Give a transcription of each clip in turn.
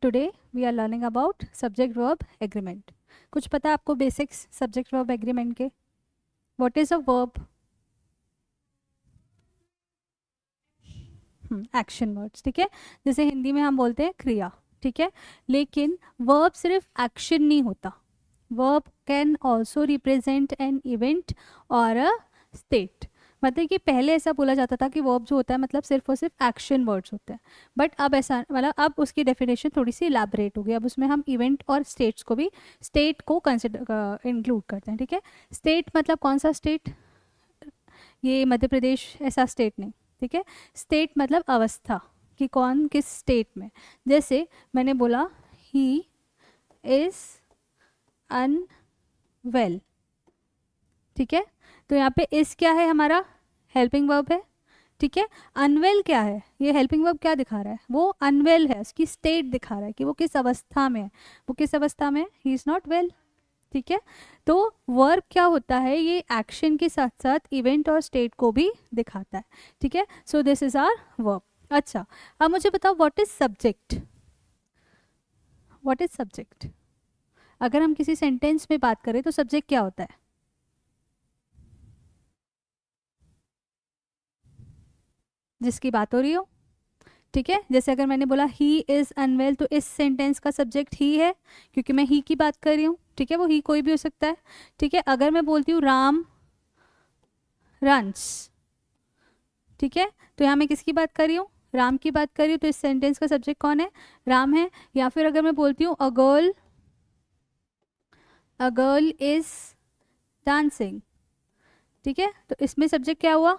Today we are learning about subject verb agreement. कुछ पता है आपको बेसिक्स सब्जेक्ट वर्ब एग्रीमेंट के? What is a verb? Action words, ठीक है। जैसे हिंदी में हम बोलते हैं क्रिया, ठीक है। लेकिन वर्ब सिर्फ एक्शन नहीं होता, verb can also represent an event और अ स्टेट। मतलब कि पहले ऐसा बोला जाता था कि वर्ब जो होता है मतलब सिर्फ और सिर्फ एक्शन वर्ड्स होते हैं, बट अब ऐसा मतलब अब उसकी डेफिनेशन थोड़ी सी इलाबरेट हो गई। अब उसमें हम इवेंट और स्टेट्स को भी स्टेट को कंसिडर इंक्लूड करते हैं, ठीक है। स्टेट मतलब कौन सा स्टेट? ये मध्य प्रदेश ऐसा स्टेट नहीं, ठीक है। स्टेट मतलब अवस्था कि कौन किस स्टेट में। जैसे मैंने बोला ही इज अनवेल, ठीक है। तो यहाँ पे इस क्या है, हमारा हेल्पिंग वर्ब है, ठीक है। अनवेल क्या है, ये हेल्पिंग वर्ब क्या दिखा रहा है? वो अनवेल है, उसकी स्टेट दिखा रहा है कि वो किस अवस्था में है। वो किस अवस्था में है? ही इज़ नॉट वेल, ठीक है। तो वर्ब क्या होता है, ये एक्शन के साथ साथ इवेंट और स्टेट को भी दिखाता है, ठीक है। So this is our verb. अच्छा, अब मुझे बताओ what is subject? What is subject? अगर हम किसी सेंटेंस में बात करें तो सब्जेक्ट क्या होता है? जिसकी बात हो रही हो, ठीक है। जैसे अगर मैंने बोला ही इज़ अनवेल तो इस सेंटेंस का सब्जेक्ट ही है, क्योंकि मैं ही की बात कर रही हूँ, ठीक है। वो ही कोई भी हो सकता है, ठीक है। अगर मैं बोलती हूँ राम रन्स, ठीक है, तो यहाँ मैं किसकी बात कर रही हूँ? राम की बात कर रही हूँ, तो इस सेंटेंस का सब्जेक्ट कौन है? राम है। या फिर अगर मैं बोलती हूँ अ गर्ल इज डांसिंग, ठीक है, तो इसमें सब्जेक्ट क्या हुआ?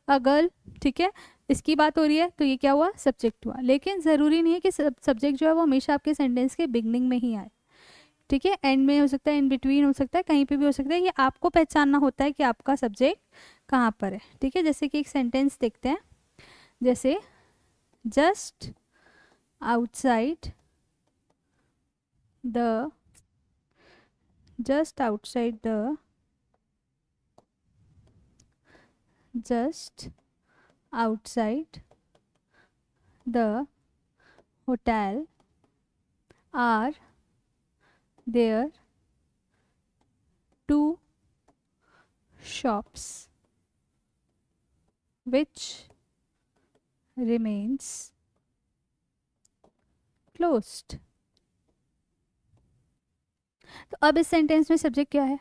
अ गर्ल, ठीक है। इसकी बात हो रही है तो ये क्या हुआ? सब्जेक्ट हुआ। लेकिन ज़रूरी नहीं है कि सब्जेक्ट जो है वो हमेशा आपके सेंटेंस के बिगनिंग में ही आए, ठीक है। एंड में हो सकता है, इन बिटवीन हो सकता है, कहीं पे भी हो सकता है। ये आपको पहचानना होता है कि आपका सब्जेक्ट कहाँ पर है, ठीक है। जैसे कि एक सेंटेंस देखते हैं, जैसे just outside the just outside the just outside the hotel are there two shops which remains closed। तो अब इस सेंटेंस में सब्जेक्ट क्या है?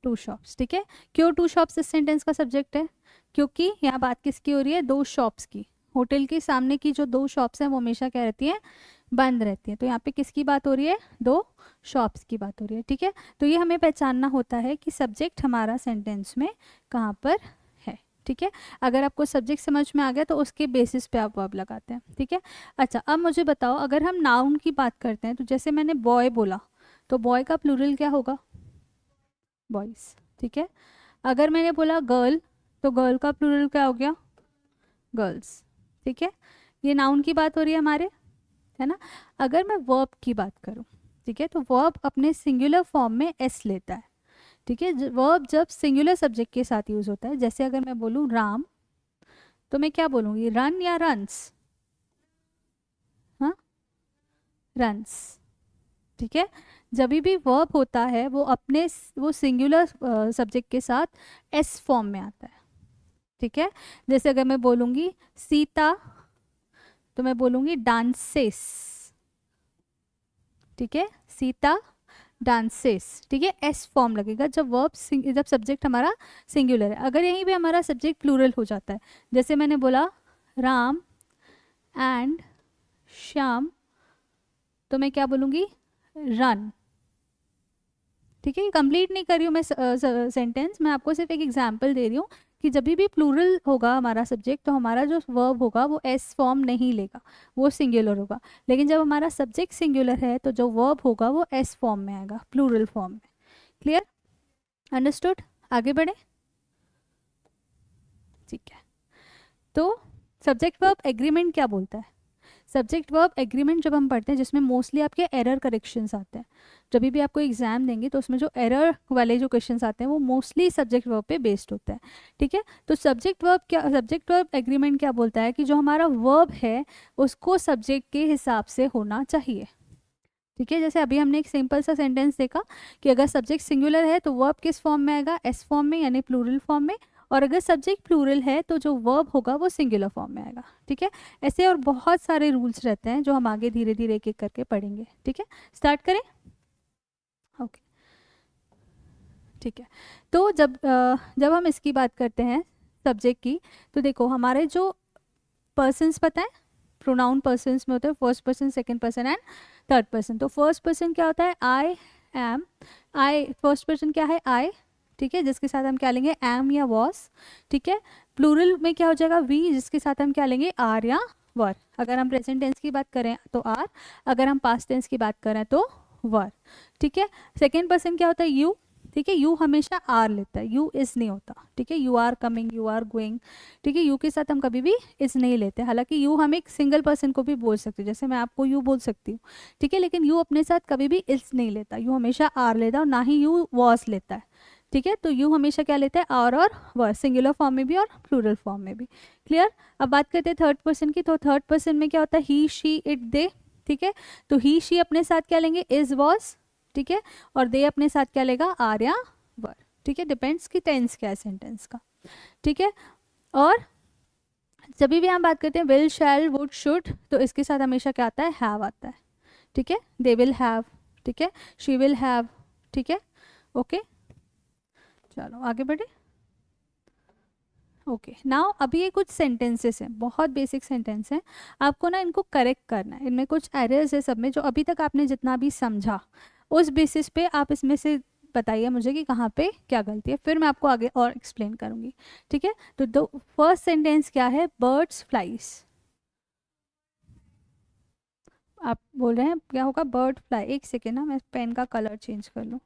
टू शॉप्स, ठीक है। क्यों टू शॉप्स इस सेंटेंस का सब्जेक्ट है? क्योंकि यहाँ बात किसकी हो रही है? दो शॉप्स की। होटल के सामने की जो दो शॉप्स हैं वो हमेशा क्या रहती हैं? बंद रहती हैं। तो यहाँ पे किसकी बात हो रही है? दो शॉप्स की बात हो रही है, ठीक है। तो ये हमें पहचानना होता है कि सब्जेक्ट हमारा सेंटेंस में कहाँ पर है, ठीक है। अगर आपको सब्जेक्ट समझ में आ गया तो उसके बेसिस पे आप वर्ब लगाते हैं, ठीक है। अच्छा, अब मुझे बताओ अगर हम नाउन की बात करते हैं तो जैसे मैंने बॉय बोला, तो बॉय का प्लूरल क्या होगा? बॉयज़, ठीक है। अगर मैंने बोला गर्ल, तो गर्ल का प्लूरल क्या हो गया? गर्ल्स, ठीक है। ये नाउन की बात हो रही है हमारे, है ना। अगर मैं वर्ब की बात करूं, ठीक है, तो वर्ब अपने सिंगुलर फॉर्म में एस लेता है, ठीक है। वर्ब जब सिंगुलर सब्जेक्ट के साथ यूज होता है, जैसे अगर मैं बोलूं राम, तो मैं क्या बोलूंगी? रन या रन्स? हाँ, रन्स, ठीक है। जब भी वर्ब होता है वो अपने वो सिंगुलर सब्जेक्ट के साथ एस फॉर्म में आता है, ठीक है। जैसे अगर मैं बोलूंगी सीता, तो मैं बोलूंगी डांसेस, ठीक है। सीता डांसेस, ठीक है। एस फॉर्म लगेगा जब जब सब्जेक्ट हमारा सिंगुलर है। अगर यहीं पे हमारा सब्जेक्ट प्लूरल हो जाता है, जैसे मैंने बोला राम एंड श्याम, तो मैं क्या बोलूंगी? रन, ठीक है। कंप्लीट नहीं कर रही हूँ मैं सेंटेंस, मैं आपको सिर्फ एक एग्जांपल दे रही हूँ कि जब भी प्लूरल होगा हमारा सब्जेक्ट तो हमारा जो वर्ब होगा वो एस फॉर्म नहीं लेगा, वो सिंगुलर होगा। लेकिन जब हमारा सब्जेक्ट सिंगुलर है तो जो वर्ब होगा वो एस फॉर्म में आएगा, प्लूरल फॉर्म में। क्लियर? अंडरस्टूड? आगे बढ़े, ठीक है। तो सब्जेक्ट वर्ब एग्रीमेंट क्या बोलता है? सब्जेक्ट वर्ब एग्रीमेंट जब हम पढ़ते हैं जिसमें मोस्टली आपके एरर करेक्शंस आते हैं, जब भी आपको एग्जाम देंगे तो उसमें जो एरर वाले जो क्वेश्चंस आते हैं वो मोस्टली सब्जेक्ट वर्ब पे बेस्ड होता है, ठीक है। तो सब्जेक्ट वर्ब एग्रीमेंट क्या बोलता है कि जो हमारा वर्ब है उसको सब्जेक्ट के हिसाब से होना चाहिए, ठीक है। जैसे अभी हमने एक सिंपल सा सेंटेंस देखा कि अगर सब्जेक्ट सिंगुलर है तो वर्ब किस फॉर्म में आएगा, एस फॉर्म में यानी प्लूरल फॉर्म में, और अगर सब्जेक्ट प्लूरल है तो जो वर्ब होगा वो सिंगुलर फॉर्म में आएगा, ठीक है। ऐसे और बहुत सारे रूल्स रहते हैं जो हम आगे धीरे धीरे एक एक करके पढ़ेंगे, ठीक है। स्टार्ट करें, ओके, ठीक है। तो जब हम इसकी बात करते हैं सब्जेक्ट की, तो देखो हमारे जो पर्सन्स पता है, प्रोनाउन पर्सन्स में होते हैं first person, second person and third person. तो फर्स्ट पर्सन क्या होता है, I am, I first person क्या है, आई, ठीक है, जिसके साथ हम क्या लेंगे, एम या वॉस, ठीक है। प्लूरल में क्या हो जाएगा, वी, जिसके साथ हम क्या लेंगे, आर या वर। अगर हम प्रेजेंट टेंस की बात करें तो आर, अगर हम पास्ट टेंस की बात करें तो वर, ठीक है। सेकेंड पर्सन क्या होता है, यू, ठीक है। यू हमेशा आर लेता है, यू इज नहीं होता, ठीक है। You are coming, you are going, ठीक है। यू के साथ हम कभी भी इज नहीं लेते, हालांकि यू हम एक सिंगल पर्सन को भी बोल सकते हैं, जैसे मैं आपको यू बोल सकती हूँ, ठीक है, लेकिन यू अपने साथ कभी भी इज नहीं लेता, यू हमेशा आर लेता है, और ना ही यू वॉस लेता है, ठीक है। तो यू हमेशा क्या लेता है, आर और वर, सिंगुलर फॉर्म में भी और प्लूरल फॉर्म में भी, क्लियर। अब बात करते हैं थर्ड पर्सन की, तो थर्ड पर्सन में क्या होता है, ही, शी, इट, दे, ठीक है। तो ही, शी अपने साथ क्या लेंगे, इज, वॉस, ठीक है, और दे अपने साथ क्या लेगा, आर या वर, ठीक है। डिपेंड्स कि टेंस क्या है सेंटेंस का, ठीक है। और जब भी हम बात करते हैं विल, शैल, वुड, शुड, तो इसके साथ हमेशा क्या आता है, हैव आता है, ठीक है। दे विल हैव, ठीक है, शी विल हैव, ठीक है, ओके। चलो आगे बढ़े, ओके। नाउ अभी ये कुछ सेंटेंसेस हैं, बहुत बेसिक सेंटेंस हैं, आपको ना इनको करेक्ट करना है, इनमें कुछ एरर्स है सब में, जो अभी तक आपने जितना भी समझा उस बेसिस पे आप इसमें से बताइए मुझे कि कहाँ पे क्या गलती है, फिर मैं आपको आगे और एक्सप्लेन करूँगी, ठीक है। तो दो फर्स्ट सेंटेंस क्या है, बर्ड्स फ्लाइज, आप बोल रहे हैं क्या होगा, बर्ड फ्लाई, एक सेकेंड ना मैं पेन का कलर चेंज कर लूँ,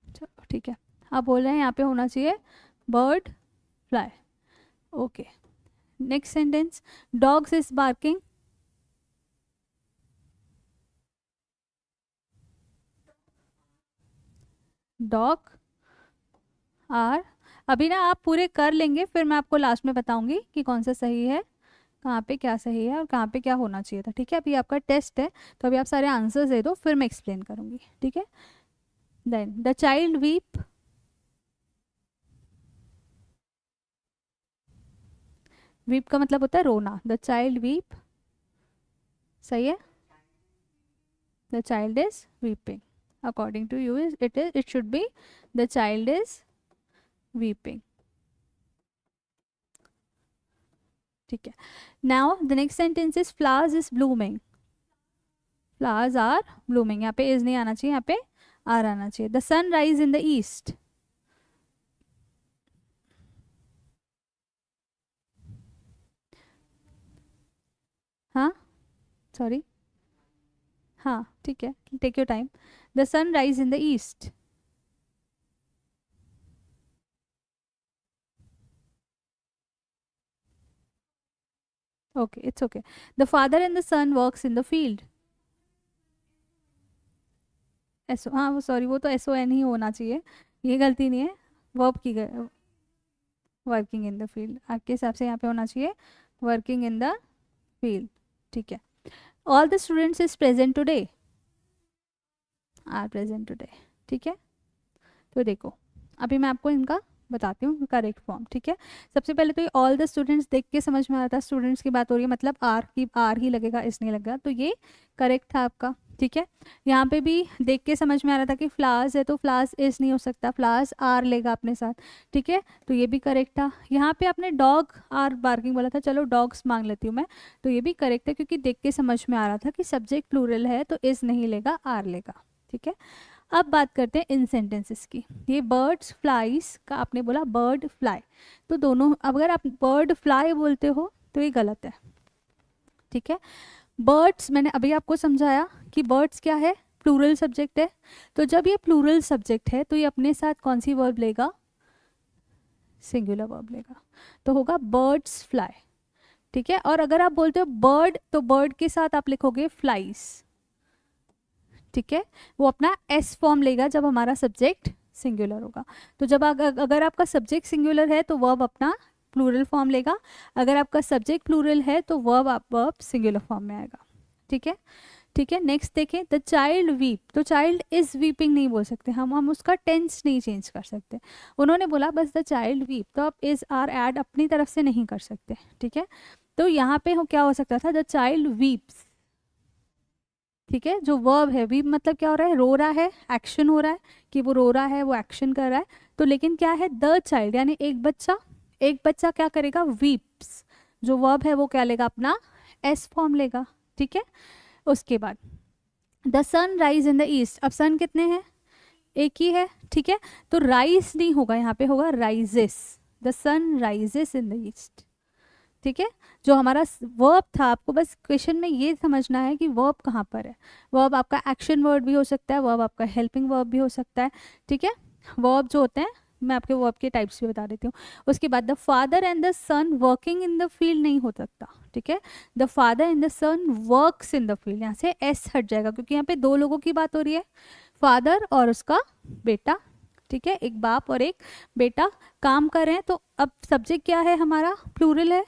चलो ठीक है। आप बोल रहे हैं यहाँ पे होना चाहिए bird fly, okay. Next sentence, dogs is barking, dog are, अभी ना आप पूरे कर लेंगे, फिर मैं आपको लास्ट में बताऊंगी कि कौन सा सही है, कहाँ पे क्या सही है और कहाँ पे क्या होना चाहिए था, ठीक है। अभी आपका टेस्ट है तो अभी आप सारे आंसर्स दे दो, फिर मैं एक्सप्लेन करूंगी, ठीक है। Then the child weep, weep का मतलब होता है रोना, द चाइल्ड वीप, सही है, the child is weeping, according to you is it should be the child is weeping, ठीक है। Now the next sentence is flowers is blooming, flowers are blooming, यहाँ पे इज नहीं आना चाहिए, यहाँ पे आर आना चाहिए। The sun rise in the east, हाँ सॉरी, हाँ ठीक है, take your time, the sun rise in the east, okay it's okay. The father and the son works in the field, so, हाँ वो सॉरी वो तो एस ओ एन ही होना चाहिए, ये गलती नहीं है, वर्ब की, वर्किंग इन द फील्ड आपके हिसाब से यहाँ पे होना चाहिए वर्किंग इन द फील्ड, ठीक है। All the students is present today, are present today, ठीक है। तो देखो अभी मैं आपको इनका बताती हूँ करेक्ट फॉर्म, ठीक है। सबसे पहले तो ये ऑल द स्टूडेंट्स देख के समझ में आता है, स्टूडेंट्स की बात हो रही है मतलब आर ही लगेगा, इस नहीं लगेगा, तो ये करेक्ट था आपका, ठीक है। यहाँ पे भी देख के समझ में आ रहा था कि फ्लावर्स है तो फ्लावर्स इस नहीं हो सकता, फ्लावर्स आर लेगा अपने साथ, ठीक है, तो ये भी करेक्ट था। यहाँ पे आपने डॉग आर बार्किंग बोला था, चलो डॉग्स मांग लेती हूँ मैं, तो ये भी करेक्ट है क्योंकि देख के समझ में आ रहा था कि सब्जेक्ट प्लूरल है तो इस नहीं लेगा, आर लेगा, ठीक है। अब बात करते हैं इन सेंटेंसेस की, ये बर्ड्स फ्लाइज का आपने बोला बर्ड फ्लाई, तो दोनों, अगर आप बर्ड फ्लाई बोलते हो तो ये गलत है, ठीक है। बर्ड्स मैंने अभी आपको समझाया कि बर्ड्स क्या है, प्लूरल सब्जेक्ट है, तो जब ये प्लूरल सब्जेक्ट है तो ये अपने साथ कौन सी वर्ब लेगा, सिंगुलर वर्ब लेगा, तो होगा बर्ड्स फ्लाई, ठीक है। और अगर आप बोलते हो बर्ड, तो बर्ड के साथ आप लिखोगे फ्लाइज, ठीक है। वो अपना एस फॉर्म लेगा जब हमारा सब्जेक्ट सिंगुलर होगा। तो जब अगर आपका सब्जेक्ट सिंगुलर है तो वर्ब अपना प्लूरल फॉर्म लेगा, अगर आपका सब्जेक्ट प्लूरल है तो वर्ब सिंगुलर फॉर्म में आएगा, ठीक है। ठीक है, नेक्स्ट देखें, द चाइल्ड वीप, तो चाइल्ड इज वीपिंग नहीं बोल सकते हम उसका टेंस नहीं चेंज कर सकते। उन्होंने बोला बस द चाइल्ड वीप, तो आप इज आर ऐड अपनी तरफ से नहीं कर सकते, ठीक है। तो यहाँ पे क्या हो सकता था, द चाइल्ड वीप्स, ठीक है। जो वर्ब है, वीप मतलब क्या हो रहा है, रो रहा है, एक्शन हो रहा है कि वो रो रहा है, वो एक्शन कर रहा है। तो लेकिन क्या है, द चाइल्ड यानी एक बच्चा क्या करेगा, वीप्स, जो वर्ब है वो क्या लेगा, अपना एस फॉर्म लेगा, ठीक है। उसके बाद the sun rise in the east, अब सन कितने हैं, एक ही है, ठीक है। तो राइज नहीं होगा, यहाँ पे होगा rises, the sun rises in the east, ठीक है। जो हमारा वर्ब था, आपको बस क्वेश्चन में ये समझना है कि वर्ब कहाँ पर है। वर्ब आपका एक्शन वर्ड भी हो सकता है, वर्ब आपका हेल्पिंग वर्ब भी हो सकता है, ठीक है। वर्ब जो होते हैं, मैं आपके वर्ब के टाइप्स भी बता देती हूँ। उसके बाद the father and the son working in the field नहीं हो सकता, ठीक है। The father and the son works in the field, यहाँ से एस हट जाएगा क्योंकि यहाँ पे दो लोगों की बात हो रही है, फादर और उसका बेटा, ठीक है। एक बाप और एक बेटा काम कर रहे हैं। तो अब सब्जेक्ट क्या है हमारा, प्लूरल है,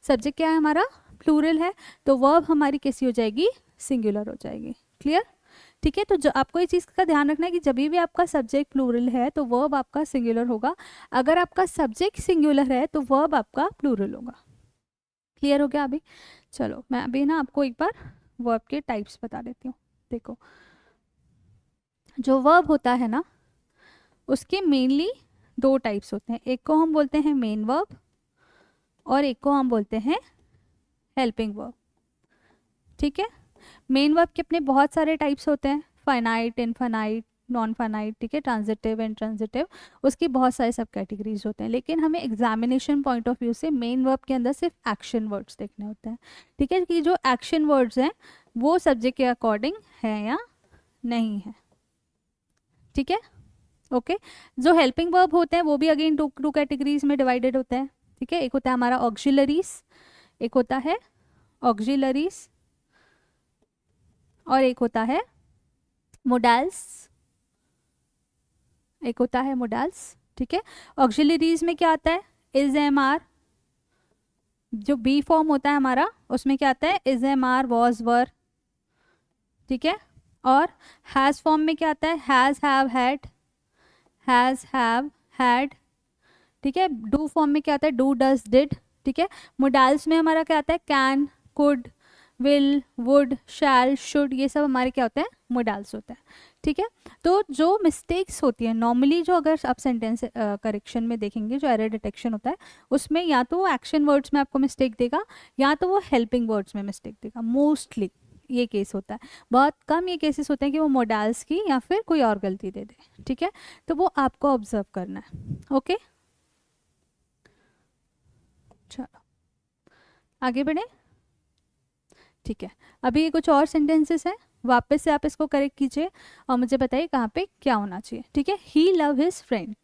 सब्जेक्ट क्या है हमारा, प्लूरल है, तो वर्ब हमारी कैसी हो जाएगी, सिंगुलर हो जाएगी, क्लियर, ठीक है। तो जो आपको ये चीज़ का ध्यान रखना है कि जब भी आपका सब्जेक्ट प्लूरल है तो वर्ब आपका सिंगुलर होगा, अगर आपका सब्जेक्ट सिंगुलर है तो वर्ब आपका प्लूरल होगा, क्लियर हो गया। अभी चलो मैं अभी ना आपको एक बार वर्ब के टाइप्स बता देती हूँ। देखो, जो वर्ब होता है ना, उसके मेनली दो टाइप्स होते हैं, एक को हम बोलते हैं मेन वर्ब और एक को हम बोलते हैं हेल्पिंग वर्ब, ठीक है। मेन वर्ब के अपने बहुत सारे टाइप्स होते हैं, फाइनाइट, इनफाइनाइट, नॉन फाइनाइट, ठीक है, ट्रांजिटिव, इंट्रांजिटिव, उसकी बहुत सारे सब कैटेगरीज होते हैं। लेकिन हमें एग्जामिनेशन पॉइंट ऑफ व्यू से मेन वर्ब के अंदर सिर्फ एक्शन वर्ड्स देखने होते हैं, ठीक है, कि जो एक्शन वर्ड्स हैं वो सब्जेक्ट के अकॉर्डिंग है या नहीं है, ठीक है, ओके। जो हेल्पिंग वर्ब होते हैं वो भी अगेन टू कैटेगरीज में डिवाइडेड होते हैं, ठीक है। एक होता है हमारा ऑक्सिलरीज, एक होता है ऑक्सिलरीज और एक होता है मोडाल्स, एक होता है मोडाल्स, ठीक है। ऑक्सिलरीज में क्या आता है, इज एम आर, जो बी फॉर्म होता है हमारा उसमें क्या आता है, इज एम आर, वॉज, वर, ठीक है। और हैज फॉर्म में क्या आता है, has, have, had, has, have, had, ठीक है। डू फॉर्म में क्या आता है, डू, डज, डिड, ठीक है। मोडाल्स में हमारा क्या आता है, can, could, will, would, shall, should, ये सब हमारे क्या होते हैं, मोडाल्स होते हैं, ठीक है। तो जो मिस्टेक्स होती है नॉर्मली, जो अगर आप सेंटेंस करेक्शन में देखेंगे, जो एरर डिटेक्शन होता है उसमें या तो वो एक्शन वर्ड्स में आपको मिस्टेक देगा या तो वो हेल्पिंग वर्ड्स में मिस्टेक देगा, मोस्टली ये केस होता है। बहुत कम ये केसेस होते हैं कि वो मोडाल्स की या फिर कोई और गलती दे दे, ठीक है। तो वो आपको ऑब्जर्व करना है, ओके। चलो आगे बढ़े, ठीक है। अभी ये कुछ और सेंटेंसेस हैं, वापस से आप इसको करेक्ट कीजिए और मुझे बताइए कहाँ पे क्या होना चाहिए, ठीक है। ही लव हिज फ्रेंड,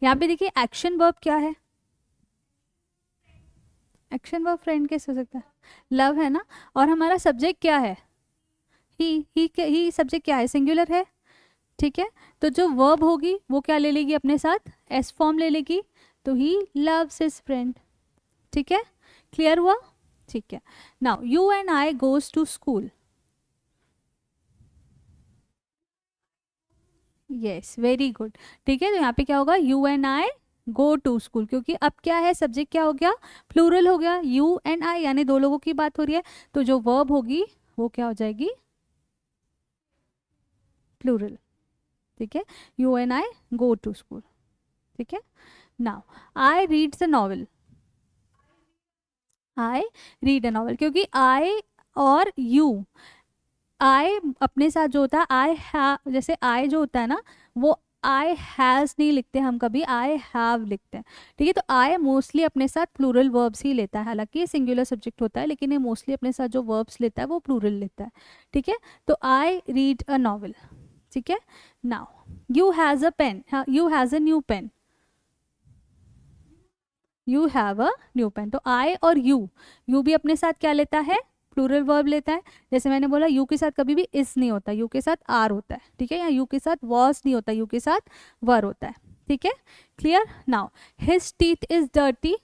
यहाँ पे देखिए एक्शन वर्ब क्या है, एक्शन वर्ब फ्रेंड कैसे हो सकता है, लव है ना, और हमारा सब्जेक्ट क्या है, ही सब्जेक्ट क्या है, सिंगुलर है, ठीक है। तो जो वर्ब होगी वो क्या ले लेगी अपने साथ, एस फॉर्म ले लेगी, तो ही लव्स हिज फ्रेंड, ठीक है, क्लियर हुआ, ठीक है। Now you and I goes to school, yes very good, ठीक है। तो यहाँ पे क्या होगा, you and I go to school, क्योंकि अब क्या है, सब्जेक्ट क्या हो गया, प्लूरल हो गया, यू एंड आई यानी दो लोगों की बात हो रही है, तो जो वर्ब होगी वो क्या हो जाएगी, प्लूरल, ठीक है। You and I go to school, ठीक है। Now I reads a novel, I read a novel, क्योंकि आई और यू, आई अपने साथ जो होता है, आई हैव, जैसे आई जो होता है ना वो आई हैज़ नहीं लिखते हम कभी, आई हैव लिखते हैं, ठीक है। तो आई मोस्टली अपने साथ प्लूरल वर्ब्स ही लेता है, हालांकि ये सिंगुलर सब्जेक्ट होता है लेकिन ये मोस्टली अपने साथ जो वर्ब्स लेता है वो प्लूरल लेता है, ठीक है। तो आई रीड अ नॉवल, ठीक है। Now you has a pen, you has a new pen, you have a new pen. तो आई और यू भी अपने साथ क्या लेता है, प्लूरल वर्ब लेता है। जैसे मैंने बोला यू के साथ कभी भी इस नहीं होता, यू के साथ आर होता है, ठीक है। या यू के साथ वॉज नहीं होता, यू के साथ वर होता है, ठीक है। Clear. Now his teeth is dirty,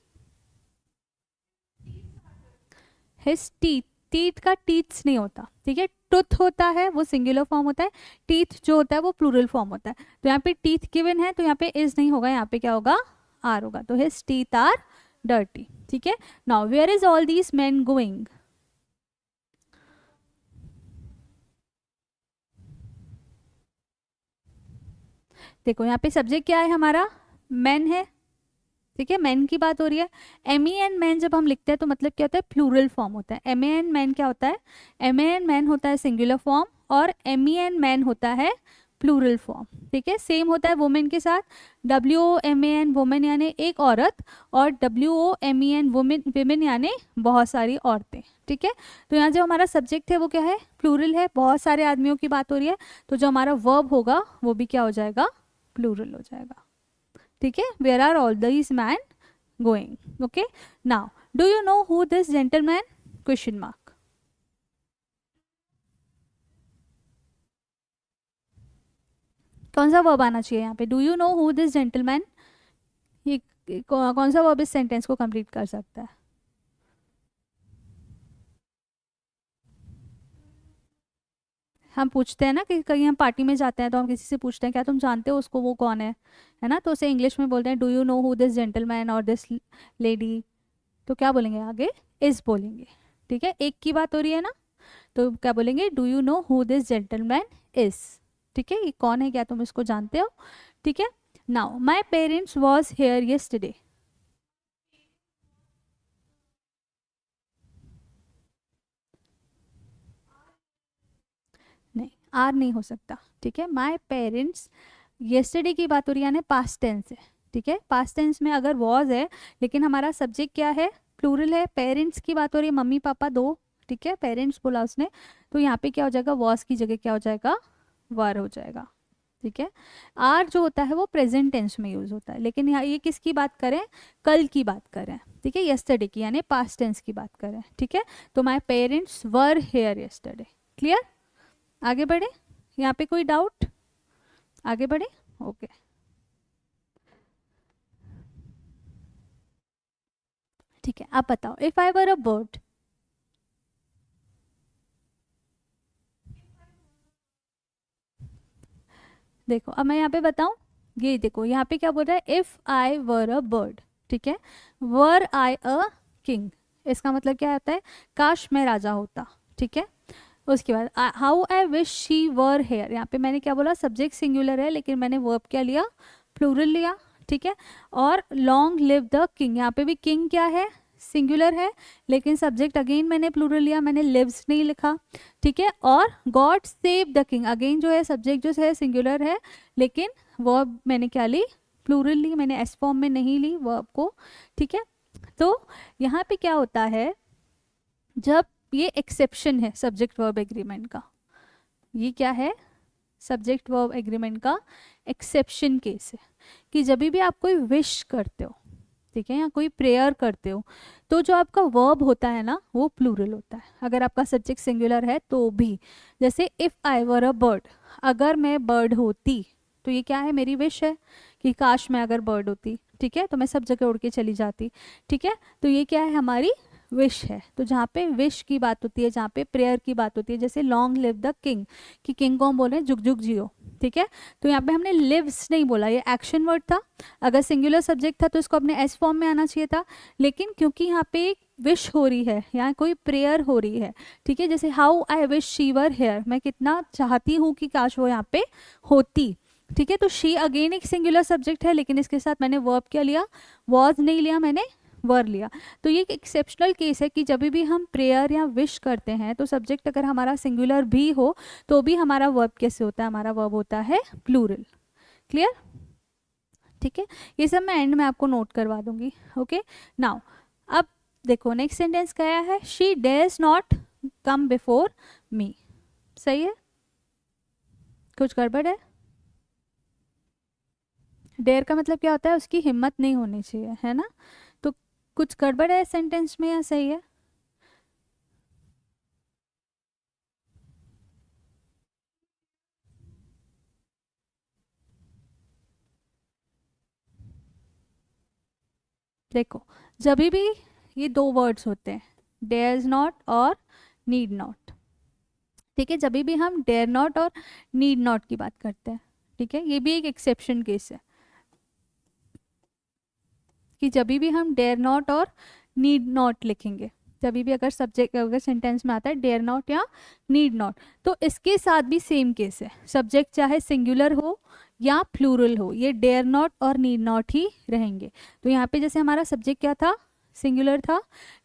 his teeth, teeth का टीथ्स नहीं होता, ठीक है। टूथ होता है वो सिंगुलर फॉर्म होता है, टीथ जो होता है वो प्लूरल फॉर्म होता है। तो यहाँ पे टीथ गिवन है तो यहाँ पे इज नहीं होगा, यहाँ पे क्या होगा, आर होगा। तो हिज टीथ आर डर्टी, ठीक है। Now where is all these man going, देखो यहाँ पे सब्जेक्ट क्या है हमारा, मैन है, ठीक है। मैन की बात हो रही है। एम ई एन मैन जब हम लिखते हैं तो मतलब क्या होता है, प्लूरल फॉर्म होता है। एम ए एन मैन क्या होता है, एम ए एन मैन होता है सिंगुलर फॉर्म और एम ई एन मैन होता है प्लूरल फॉर्म, ठीक है। सेम होता है वुमेन के साथ, W O M A N woman यानी एक औरत, और W O M E N women women यानी बहुत सारी औरतें, ठीक है। तो यहाँ जो हमारा सब्जेक्ट है वो क्या है, प्लूरल है, बहुत सारे आदमियों की बात हो रही है, तो जो हमारा वर्ब होगा वो भी क्या हो जाएगा, प्लूरल हो जाएगा, ठीक है। Where are all these man going, okay. Now do you know who this gentleman, question mark, कौन सा वर्ब आना चाहिए यहाँ पे, do you know who this gentleman, ये कौन सा वर्ब इस सेंटेंस को कंप्लीट कर सकता है। हम पूछते हैं ना कि कहीं हम पार्टी में जाते हैं तो हम किसी से पूछते हैं क्या तुम जानते हो उसको, वो कौन है ना। तो उसे इंग्लिश में बोलते हैं do you know who this gentleman और दिस लेडी, तो क्या बोलेंगे आगे, इज बोलेंगे, ठीक है। एक की बात हो रही है ना, तो क्या बोलेंगे, do you know who this gentleman is, ठीक है। ये कौन है, क्या तुम इसको जानते हो, ठीक है। Now my parents was here yesterday, नहीं आर नहीं हो सकता, ठीक है। माई पेरेंट्स, येस्टरडे की बात हो रही है, यानी पास्ट टेंस है, ठीक है। पास्ट टेंस में अगर वॉज है लेकिन हमारा सब्जेक्ट क्या है, प्लूरल है, पेरेंट्स की बात हो रही है, मम्मी पापा दो, ठीक है, पेरेंट्स बोला उसने, तो यहाँ पे क्या हो जाएगा, वॉज की जगह क्या हो जाएगा, वर हो जाएगा, ठीक है। आर जो होता है वो प्रेजेंट टेंस में यूज होता है, लेकिन यहाँ ये किसकी बात करें, कल की बात करें, ठीक है, यस्टरडे की यानी पास्ट टेंस की बात करें, ठीक है। तो my parents were here yesterday, clear. आगे बढ़े, यहाँ पे कोई डाउट, आगे बढ़े, ओके। ठीक है, आप बताओ, if I were a bird, देखो अब मैं यहाँ पे बताऊं, ये देखो यहाँ पे क्या बोल रहा है, if I were a bird, ठीक है, वर आई अ किंग, इसका मतलब क्या होता है, काश मैं राजा होता, ठीक है। उसके बाद how I wish she were here, यहाँ पे मैंने क्या बोला, सब्जेक्ट सिंगुलर है लेकिन मैंने वर्ब क्या लिया, प्लूरल लिया, ठीक है। और लॉन्ग लिव द किंग, यहाँ पे भी किंग क्या है, सिंगुलर है लेकिन सब्जेक्ट अगेन मैंने प्लूरल लिया, मैंने लिव्स नहीं लिखा, ठीक है। और God save the king, again जो है सब्जेक्ट जो है सिंगुलर है लेकिन वर्ब मैंने क्या ली, प्लूरल ली, मैंने एस फॉर्म में नहीं ली वर्ब को, ठीक है। तो यहाँ पे क्या होता है, जब ये एक्सेप्शन है सब्जेक्ट वर्ब एग्रीमेंट का, ये क्या है, सब्जेक्ट वर्ब एग्रीमेंट का एक्सेप्शन केस है, कि जब भी आप कोई विश करते हो, ठीक है, या कोई प्रेयर करते हो, तो जो आपका वर्ब होता है ना वो प्लूरल होता है, अगर आपका सब्जेक्ट सिंगुलर है तो भी। जैसे if I were a bird, अगर मैं बर्ड होती, तो ये क्या है, मेरी विश है कि काश मैं अगर बर्ड होती, ठीक है, तो मैं सब जगह उड़ के चली जाती, ठीक है। तो ये क्या है, हमारी विश है। तो जहाँ पे विश की बात होती है, जहाँ पे प्रेयर की बात होती है, जैसे लॉन्ग लिव द किंग, कि किंग को हम बोल रहे हैं जुग जुग जियो, ठीक है। तो यहाँ पे हमने लिव्स नहीं बोला, ये एक्शन वर्ड था, अगर सिंगुलर सब्जेक्ट था तो इसको अपने एस फॉर्म में आना चाहिए था, लेकिन क्योंकि यहाँ पे एक विश हो रही है, यहाँ कोई प्रेयर हो रही है, ठीक है। जैसे how I wish she were here, मैं कितना चाहती हूँ कि काश वो यहाँ पे होती, ठीक है। तो शी अगेन एक सिंगुलर सब्जेक्ट है लेकिन इसके साथ मैंने वर्ब क्या लिया, वॉज नहीं लिया, मैंने वर लिया। तो ये एक एक्सेप्शनल केस है कि जब भी हम प्रेयर या विश करते हैं तो सब्जेक्ट अगर हमारा सिंगुलर भी हो तो भी हमारा वर्ब कैसे होता है, हमारा वर्ब होता है प्लूरल, क्लियर? ठीक है, ये सब मैं एंड में आपको नोट करवा दूंगी. ओके, नाउ अब देखो नेक्स्ट सेंटेंस क्या है, she dares not come before me. सही है? कुछ गड़बड़ है? डेयर का मतलब क्या होता है, उसकी हिम्मत नहीं होनी चाहिए, है ना? तो कुछ गड़बड़ है सेंटेंस में या सही है? देखो, जब भी ये दो वर्ड्स होते हैं, डेयर्स नॉट और नीड नॉट. ठीक है, जब भी हम डेयर नॉट और नीड नॉट की बात करते हैं, ठीक है, ये भी एक एक्सेप्शन केस है कि जब भी हम डेयर नॉट और नीड नॉट लिखेंगे, जब भी अगर सब्जेक्ट अगर सेंटेंस में आता है डेयर नॉट या नीड नॉट, तो इसके साथ भी सेम केस है. सब्जेक्ट चाहे सिंगुलर हो या प्लूरल हो, ये डेयर नॉट और नीड नॉट ही रहेंगे. तो यहाँ पे जैसे हमारा सब्जेक्ट क्या था, सिंगुलर था,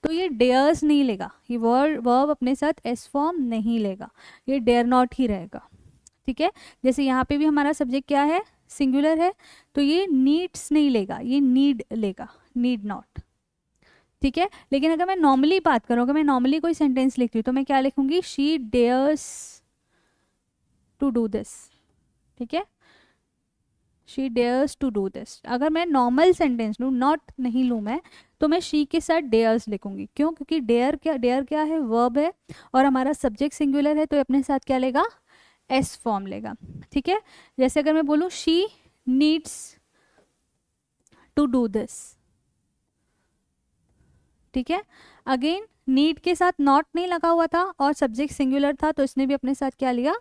तो ये डेयर्स नहीं लेगा, ये वर्ब अपने साथ एस फॉर्म नहीं लेगा, ये डेयर नॉट ही रहेगा. ठीक है, जैसे यहाँ पे भी हमारा सब्जेक्ट क्या है, सिंगुलर है, तो ये नीड्स नहीं लेगा, ये नीड लेगा, नीड नॉट. ठीक है, लेकिन अगर मैं नॉर्मली बात करूँ, अगर मैं नॉर्मली कोई सेंटेंस लिखती हूँ तो मैं क्या लिखूंगी, she dares to do this. ठीक है, she dares to do this. अगर मैं नॉर्मल सेंटेंस लूँ, नॉट नहीं लूँ मैं, तो मैं शी के साथ डेयर्स लिखूंगी. क्यों? क्योंकि डेयर क्या है, वर्ब है, और हमारा सब्जेक्ट सिंगुलर है, तो अपने साथ क्या लेगा, एस फॉर्म लेगा. ठीक है, जैसे अगर मैं बोलूँ she needs to do this. ठीक है, अगेन नीड के साथ नॉट नहीं लगा हुआ था और सब्जेक्ट सिंगुलर था, तो इसने भी अपने साथ क्या लिया,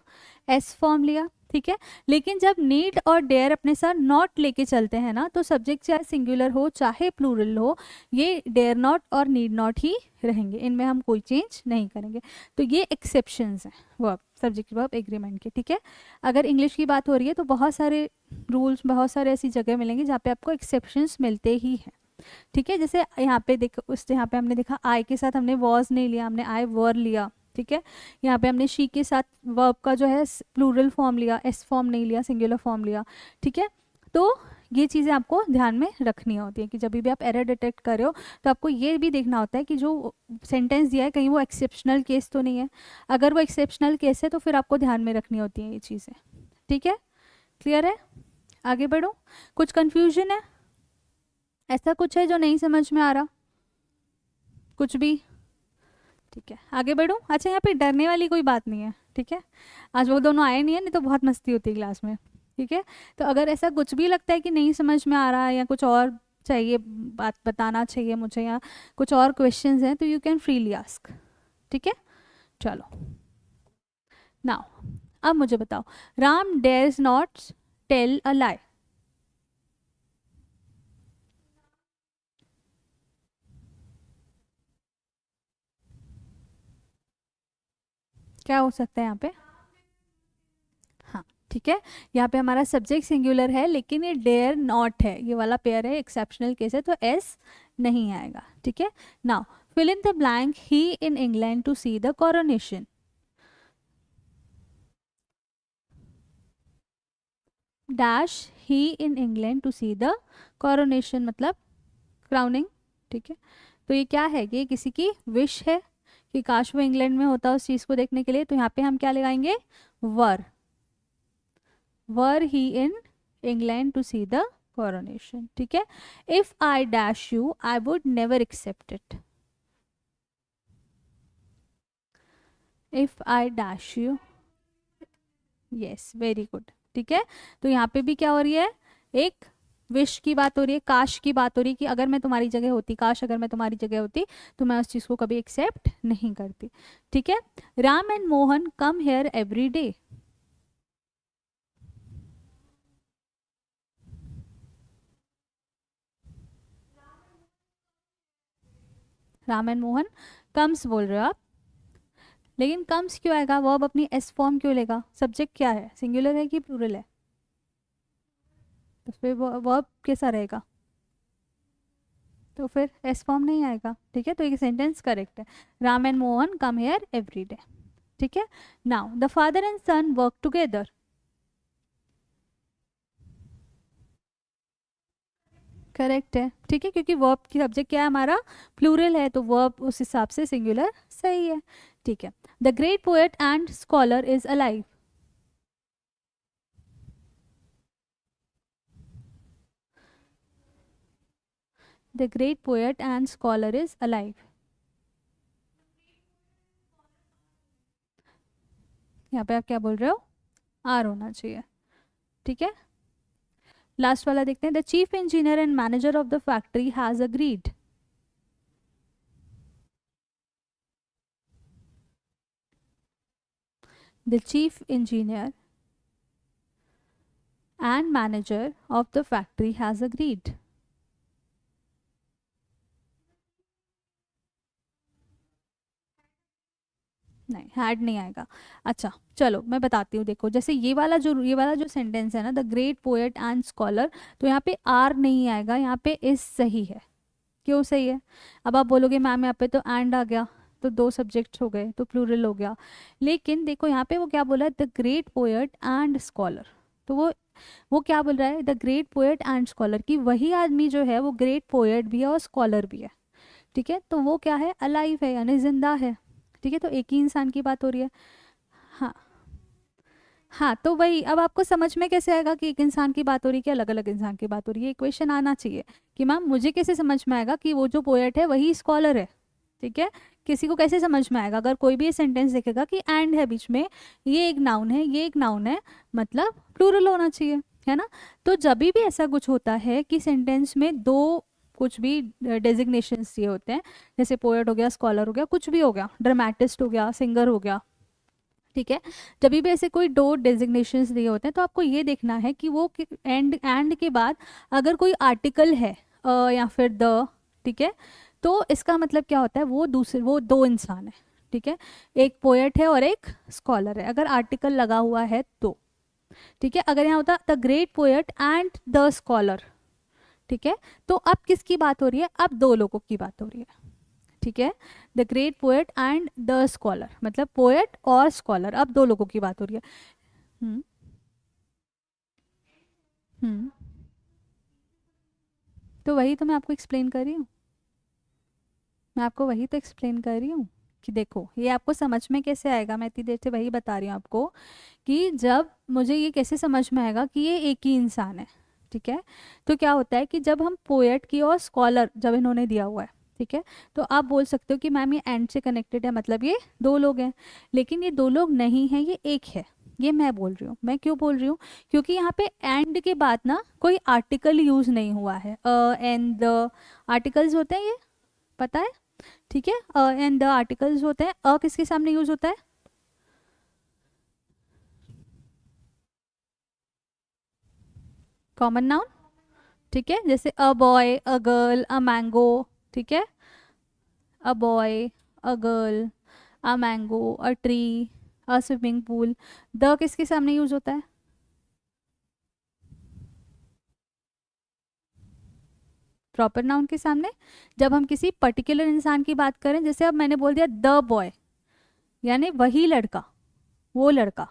एस फॉर्म लिया. ठीक है, लेकिन जब नीड और डेयर अपने साथ नॉट लेके चलते हैं ना, तो सब्जेक्ट चाहे सिंगुलर हो चाहे प्लूरल हो, ये डेयर नॉट और नीड नॉट ही रहेंगे, इनमें हम कोई चेंज नहीं करेंगे. तो ये एक्सेप्शंस हैं वर्ब, सब्जेक्ट वर्ब एग्रीमेंट के. ठीक है, अगर इंग्लिश की बात हो रही है तो बहुत सारे रूल्स, बहुत सारे ऐसी जगह मिलेंगे जहाँ पे आपको एक्सेप्शंस मिलते ही हैं. ठीक है, जैसे यहाँ पे देखो, उस यहाँ पे हमने देखा आई के साथ हमने वॉज नहीं लिया, हमने आई वर लिया. ठीक है, यहाँ पे हमने शी के साथ वर्ब का जो है प्लूरल फॉर्म लिया, एस फॉर्म नहीं लिया, सिंगुलर फॉर्म लिया. ठीक है, तो ये चीज़ें आपको ध्यान में रखनी होती है कि जब भी आप एरर डिटेक्ट कर रहे हो तो आपको ये भी देखना होता है कि जो सेंटेंस दिया है कहीं वो एक्सेप्शनल केस तो नहीं है. अगर वो एक्सेप्शनल केस है तो फिर आपको ध्यान में रखनी होती है ये चीज़ें. ठीक है, क्लियर है? आगे बढ़ो, कुछ कन्फ्यूजन है, ऐसा कुछ है जो नहीं समझ में आ रहा, कुछ भी? ठीक है, आगे बढ़ूँ. अच्छा, यहाँ पे डरने वाली कोई बात नहीं है. ठीक है, आज वो दोनों आए नहीं है, नहीं तो बहुत मस्ती होती है क्लास में. ठीक है, तो अगर ऐसा कुछ भी लगता है कि नहीं समझ में आ रहा है या कुछ और चाहिए, बात बताना चाहिए मुझे, या कुछ और क्वेश्चंस हैं, तो यू कैन फ्रीली आस्क. ठीक है, चलो नाउ अब मुझे बताओ, Ram dares not tell a lie. क्या हो सकता है यहाँ पे? हाँ, ठीक है, यहाँ पे हमारा सब्जेक्ट सिंगुलर है लेकिन ये डेयर नॉट है, ये वाला पेयर है, एक्सेप्शनल केस है, तो एस नहीं आएगा. ठीक है, now fill in the blank, he in England to see the coronation. Dash he in England to see the coronation मतलब क्राउनिंग. ठीक है, तो ये क्या है, ये किसी की विश है कि काश वो इंग्लैंड में होता उस चीज़ को देखने के लिए. तो यहाँ पे हम क्या लगाएंगे, were. Were he in England to see the coronation. ठीक है, if I dash you I would never accept it. If I dash you, yes, very good. ठीक है, तो यहाँ पे भी क्या हो रही है, एक विश की बात हो रही है, काश की बात हो रही है कि अगर मैं तुम्हारी जगह होती, काश अगर मैं तुम्हारी जगह होती तो मैं उस चीज़ को कभी एक्सेप्ट नहीं करती. ठीक है, Ram and Mohan come here every day. Ram and Mohan comes बोल रहे हो आप, लेकिन कम्स क्यों आएगा, वर्ब अपनी एस फॉर्म क्यों लेगा, सब्जेक्ट क्या है, सिंगुलर है कि प्लूरल है, तो फिर वर्ब कैसा रहेगा, तो फिर एस फॉर्म नहीं आएगा. ठीक है, तो ये सेंटेंस करेक्ट है, Ram and Mohan come here every day. ठीक है, now the father and son work together. Correct है, ठीक है, क्योंकि वर्ब की सब्जेक्ट क्या है हमारा, प्लूरल है, तो वर्ब उस हिसाब से सिंगुलर सही है, ठीक है। The great poet and scholar is alive. The great poet and scholar is alive, यहाँ पे आप क्या बोल रहे हो, आर होना चाहिए, ठीक है। लास्ट वाला देखते हैं, the chief engineer and manager of the factory has agreed. The chief engineer and manager of the factory has agreed। नहीं, हैड नहीं आएगा। अच्छा चलो मैं बताती हूँ, देखो जैसे ये वाला जो सेंटेंस है ना, the great poet and scholar, तो यहाँ पे आर नहीं आएगा, यहाँ पे इज सही है। क्यों सही है? अब आप बोलोगे मैम यहाँ पे तो एंड आ गया, तो दो सब्जेक्ट हो गए, तो प्लूरल हो गया। लेकिन देखो यहाँ पे वो क्या बोला है, the great poet and scholar, तो वो क्या बोल रहा है, the great poet and scholar, की वही आदमी जो है वो ग्रेट पोएट भी है और स्कॉलर भी है, ठीक है। तो वो क्या है, अलाइव है, यानी जिंदा है, ठीक है। तो एक ही इंसान की बात हो रही है। हाँ हाँ, तो वही, अब आपको समझ में कैसे आएगा कि एक इंसान की बात हो रही है कि अलग अलग इंसान की बात हो रही है, क्वेश्चन आना चाहिए कि मैम मुझे कैसे समझ में आएगा कि वो जो पोएट है वही स्कॉलर है, ठीक है। किसी को कैसे समझ में आएगा, अगर कोई भी ये सेंटेंस देखेगा कि एंड है बीच में, ये एक नाउन है, ये एक नाउन है, मतलब प्लूरल होना चाहिए, है ना। तो जब भी ऐसा कुछ होता है कि सेंटेंस में दो कुछ भी डेजिग्नेशंस दिए होते हैं, जैसे पोएट हो गया, स्कॉलर हो गया, कुछ भी हो गया, ड्रामेटिस्ट हो गया, सिंगर हो गया, ठीक है। जब भी ऐसे कोई दो डेजिग्नेशंस दिए होते हैं तो आपको ये देखना है कि वो एंड के बाद अगर कोई आर्टिकल है या फिर द, ठीक है, तो इसका मतलब क्या होता है, वो दो इंसान है, ठीक है। एक पोएट है और एक स्कॉलर है, अगर आर्टिकल लगा हुआ है तो, ठीक है। अगर यहाँ होता the great poet and the scholar, ठीक है, तो अब किसकी बात हो रही है, अब दो लोगों की बात हो रही है, ठीक है। The great poet and the scholar, मतलब पोएट और स्कॉलर, अब दो लोगों की बात हो रही है। हम्म हम्म तो वही तो मैं आपको एक्सप्लेन कर रही हूँ, मैं आपको वही तो एक्सप्लेन कर रही हूँ कि देखो ये आपको समझ में कैसे आएगा, मैं इतनी देर से वही बता रही हूँ आपको कि जब मुझे ये कैसे समझ में आएगा कि ये एक ही इंसान है, ठीक है। तो क्या होता है कि जब हम पोएट की और स्कॉलर जब इन्होंने दिया हुआ है, ठीक है, तो आप बोल सकते हो कि मैम ये एंड से कनेक्टेड है, मतलब ये दो लोग हैं, लेकिन ये दो लोग नहीं हैं, ये एक है। ये मैं बोल रही हूँ, मैं क्यों बोल रही हूँ, क्योंकि यहाँ पे एंड के बाद ना कोई आर्टिकल यूज नहीं हुआ है, एंड द आर्टिकल्स होते हैं ये, पता है, ठीक है। एंड द आर्टिकल्स होते हैं, किसके सामने यूज होता है, कॉमन नाउन, ठीक है, जैसे a boy, a girl, a mango, ठीक है, a boy, a girl, a mango, a tree, a swimming pool. The किसके सामने यूज होता है, प्रॉपर नाउन के सामने। जब हम किसी पर्टिकुलर इंसान की बात करें, जैसे अब मैंने बोल दिया द बॉय, यानी वही लड़का, वो लड़का,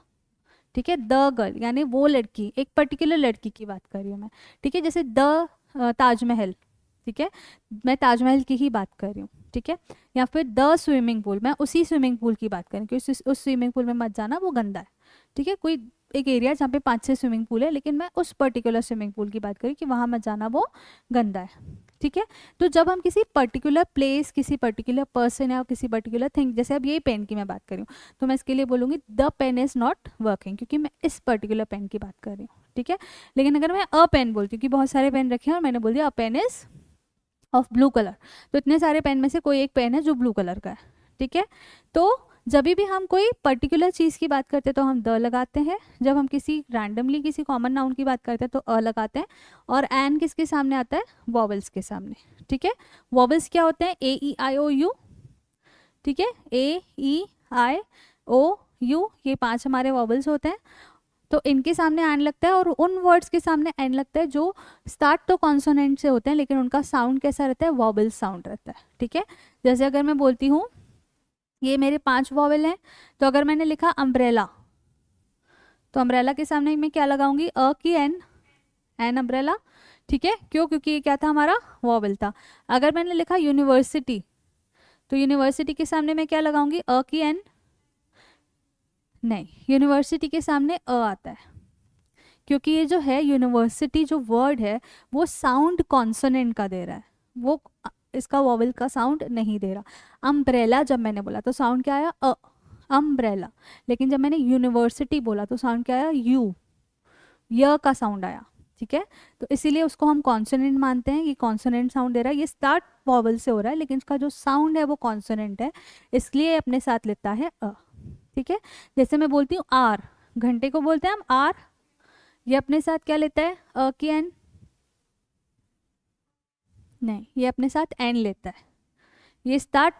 ठीक है। द गर्ल यानी वो लड़की, एक पर्टिकुलर लड़की की बात कर रही हूँ मैं, ठीक है। जैसे द ताजमहल, ठीक है, मैं ताजमहल की ही बात कर रही हूँ, ठीक है। या फिर द स्विमिंग पूल, मैं उसी स्विमिंग पूल की बात कर रही हूँ, क्योंकि उस स्विमिंग पूल में मत जाना, वो गंदा है, ठीक है। कोई एक एरिया जहाँ पे 5-6 स्विमिंग पूल है, लेकिन मैं उस पर्टिकुलर स्विमिंग पूल की बात करी कि वहाँ मत जाना, वो गंदा है, ठीक है। तो जब हम किसी पर्टिकुलर प्लेस, किसी पर्टिकुलर पर्सन या किसी पर्टिकुलर थिंग, जैसे अब ये पेन की मैं बात कर रही हूँ, तो मैं इसके लिए बोलूँगी the pen is not working, क्योंकि मैं इस पर्टिकुलर पेन की बात कर रही हूँ, ठीक है। लेकिन अगर मैं अ पेन बोलती हूँ कि बहुत सारे पेन रखे हैं और मैंने बोल दिया a pen is of blue colour, तो इतने सारे पेन में से कोई एक पेन है जो ब्लू कलर का है, ठीक है। तो जब भी हम कोई पर्टिकुलर चीज़ की बात करते हैं तो हम द लगाते हैं, जब हम किसी रैंडमली किसी कॉमन नाउन की बात करते हैं तो अ लगाते हैं, और एन किसके सामने आता है, वॉवल्स के सामने, ठीक है। वॉवल्स क्या होते हैं, ए ई आई ओ यू, ठीक है, ए ई आई ओ यू, ये 5 हमारे वॉवल्स होते हैं। तो इनके सामने एन लगता है, और उन वर्ड्स के सामने एन लगता है जो स्टार्ट तो कॉन्सोनेंट से होते हैं, लेकिन उनका साउंड कैसा रहता है, वॉबल साउंड रहता है, ठीक है। जैसे अगर मैं बोलती हूँ ये मेरे 5 वॉवल हैं, तो अगर मैंने लिखा अम्ब्रेला, तो अम्ब्रेला के सामने मैं क्या लगाऊंगी, अ की एन, एन अम्ब्रेला, ठीक है, क्यों? क्योंकि ये क्या था, हमारा वॉवल था। अगर मैंने लिखा यूनिवर्सिटी, तो यूनिवर्सिटी के सामने मैं क्या लगाऊंगी, अ की एन? नहीं, यूनिवर्सिटी के सामने अ आता है, क्योंकि ये जो है यूनिवर्सिटी जो वर्ड है वो साउंड कॉन्सोनेंट का दे रहा है, वो इसका वॉवल का साउंड नहीं दे रहा। अम्ब्रेला जब मैंने बोला तो साउंड क्या आया, अ, अम्ब्रेला। लेकिन जब मैंने यूनिवर्सिटी बोला तो साउंड क्या आया, यू, य का साउंड आया। ठीक है, तो इसीलिए उसको हम कॉन्सोनेंट मानते हैं, ये कॉन्सोनेंट साउंड दे रहा है, ये स्टार्ट वॉवल से हो रहा है लेकिन इसका जो साउंड है वो कॉन्सोनेंट है, इसलिए अपने साथ लेता है अ। ठीक है, जैसे मैं बोलती हूँ आर, घंटे को बोलते हैं हम आर, ये अपने साथ क्या लेता है, अ की एन? नहीं, ये अपने साथ एन लेता है। ये स्टार्ट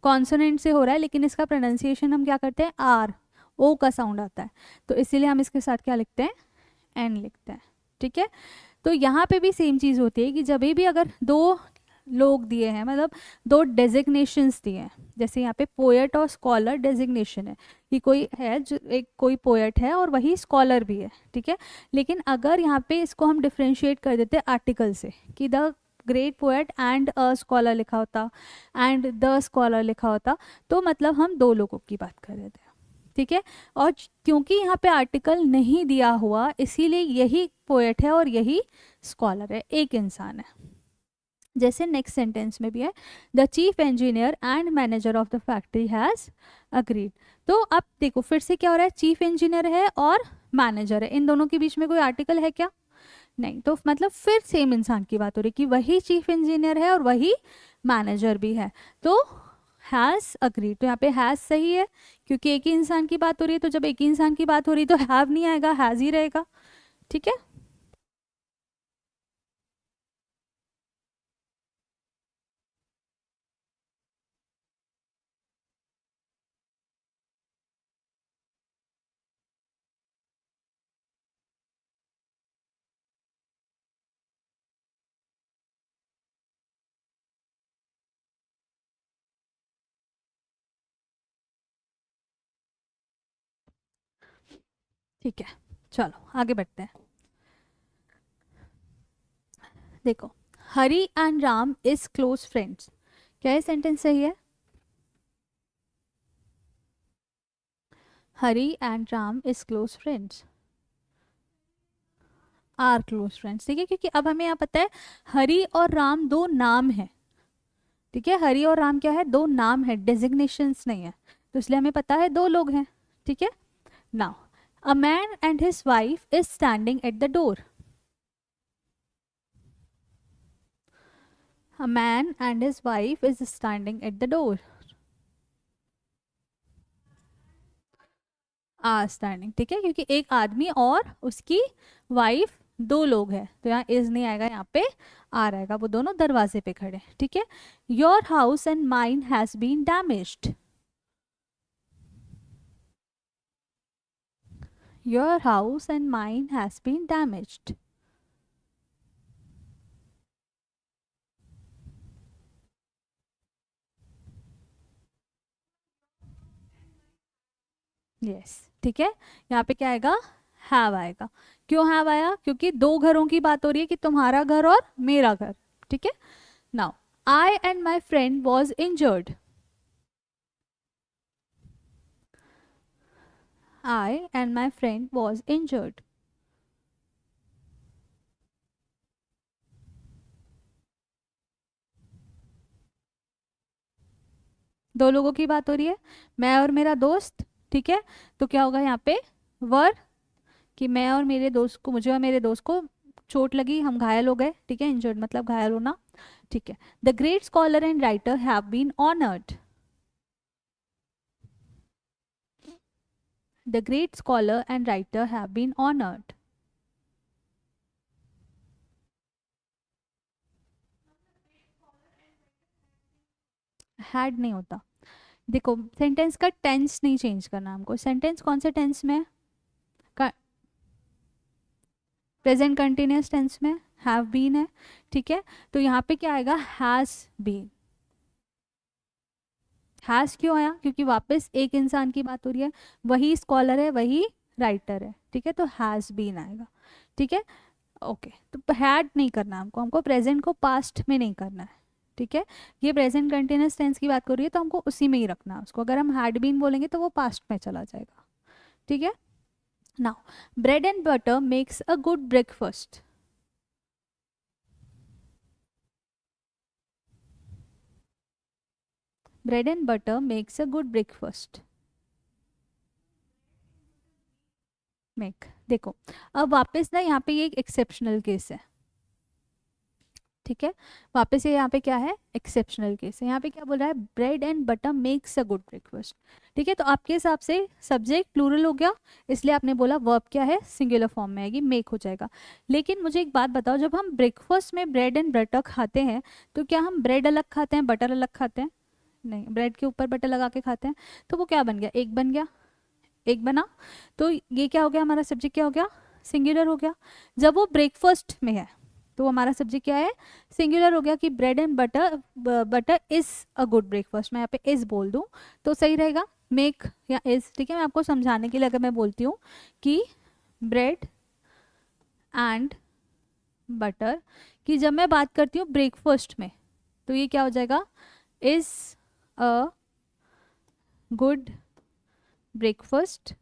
कॉन्सोनेंट से हो रहा है लेकिन इसका प्रोनाउंसिएशन हम क्या करते हैं, आर, ओ का साउंड आता है, तो इसीलिए हम इसके साथ क्या लिखते हैं, एन लिखते हैं। ठीक है, तो यहाँ पे भी सेम चीज़ होती है कि जब भी अगर दो लोग दिए हैं, मतलब दो डेजिग्नेशंस दिए हैं, जैसे यहाँ पे पोएट और स्कॉलर डेजिग्नेशन है कि कोई है जो एक कोई पोएट है और वही स्कॉलर भी है। ठीक है, लेकिन अगर यहाँ पे इसको हम डिफ्रेंशिएट कर देते आर्टिकल से कि the great poet and a scholar लिखा होता, एंड द स्कॉलर लिखा होता, तो मतलब हम दो लोगों की बात कर रहे थे। ठीक है, और क्योंकि यहाँ पे आर्टिकल नहीं दिया हुआ इसीलिए यही पोएट है और यही स्कॉलर है, एक इंसान है। जैसे नेक्स्ट सेंटेंस में भी है, the chief engineer and manager of the factory has agreed. तो अब देखो फिर से क्या हो रहा है, चीफ इंजीनियर है और मैनेजर है, इन दोनों के बीच में कोई आर्टिकल है क्या, नहीं, तो मतलब फिर सेम इंसान की बात हो रही है कि वही चीफ इंजीनियर है और वही मैनेजर भी है, तो हैज़ अग्रीड। तो यहाँ पे हैज़ सही है क्योंकि एक ही इंसान की बात हो रही है, तो जब एक ही इंसान की बात हो रही है तो हैव नहीं आएगा, हैज़ ही रहेगा। ठीक है, ठीक है, चलो आगे बढ़ते हैं। देखो, Hari and Ram is close friends, क्या ये सेंटेंस सही है? Hari and Ram is close friends, are close friends. ठीक है, क्योंकि अब हमें यहाँ पता है हरी और राम दो नाम है। ठीक है, हरी और राम क्या है, दो नाम है, डेजिग्नेशंस नहीं है, तो इसलिए हमें पता है दो लोग हैं। ठीक है, now a man and his wife is standing at the door, a man and his wife is standing at the door, are standing. ठीक है, क्योंकि एक आदमी और उसकी वाइफ दो लोग हैं, तो यहाँ इज नहीं आएगा, यहाँ पे आ रहेगा, वो दोनों दरवाजे पे खड़े। ठीक है, your house and mine has been damaged, your house and mine has been damaged. Yes, ठीक है, यहाँ पे क्या आएगा, हैव आएगा। क्यों हैव आया, क्योंकि दो घरों की बात हो रही है कि तुम्हारा घर और मेरा घर। ठीक है, now I and my friend was injured, I and my friend was injured, दो लोगों की बात हो रही है, मैं और मेरा दोस्त। ठीक है, तो क्या होगा यहाँ पे, वर, कि मैं और मेरे दोस्त को, मुझे और मेरे दोस्त को चोट लगी, हम घायल हो गए। ठीक है, इंजर्ड मतलब घायल होना। ठीक है, the great scholar and writer have been honoured, the great scholar and writer have been honoured, had नहीं होता। देखो सेंटेंस का टेंस नहीं चेंज करना हमको, सेंटेंस कौन से टेंस में है, प्रेजेंट कंटिन्यूस टेंस में हैव बीन है। ठीक है, तो यहाँ पे क्या आएगा, हैज बीन। हैज क्यों आया, क्योंकि वापस एक इंसान की बात हो रही है, वही स्कॉलर है वही राइटर है। ठीक है, तो हैज बीन आएगा। ठीक है, ओके, तो हैड नहीं करना हमको, हमको प्रेजेंट को पास्ट में नहीं करना है, ठीक है। ये प्रेजेंट कंटिन्यूस टेंस की बात कर रही है तो हमको उसी में ही रखना है उसको। अगर हम हैड बीन बोलेंगे तो वो पास्ट में चला जाएगा, ठीक है। Now bread and butter makes a good breakfast. Bread and butter makes a good breakfast. Make, देखो अब वापस ना यहाँ पे ये एक एक्सेप्शनल केस है, ठीक है। वापस ये यहाँ पे क्या है, एक्सेप्शनल केस है। यहाँ पे क्या बोल रहा है, bread and butter makes a good breakfast, ठीक है। तो आपके हिसाब से सब्जेक्ट प्लूरल हो गया, इसलिए आपने बोला वर्ब क्या है, सिंगुलर फॉर्म में आएगी, मेक हो जाएगा। लेकिन मुझे एक बात बताओ, जब हम ब्रेकफास्ट में ब्रेड एंड बटर खाते हैं तो क्या हम ब्रेड अलग खाते हैं, बटर अलग खाते हैं? नहीं, ब्रेड के ऊपर बटर लगा के खाते हैं। तो वो क्या बन गया, एक बन गया, एक बना। तो ये क्या हो गया, हमारा सब्जेक्ट क्या हो गया, सिंगुलर हो गया। जब वो ब्रेकफास्ट में है तो हमारा सब्जेक्ट क्या है, सिंगुलर हो गया कि bread and butter is a good breakfast. मैं यहाँ पे इज बोल दूँ तो सही रहेगा, मेक या इज, ठीक है। मैं आपको समझाने के लिए अगर मैं बोलती हूँ कि ब्रेड एंड बटर की जब मैं बात करती हूँ ब्रेकफास्ट में, तो ये क्या हो जाएगा, इज अ गुड ब्रेकफास्ट,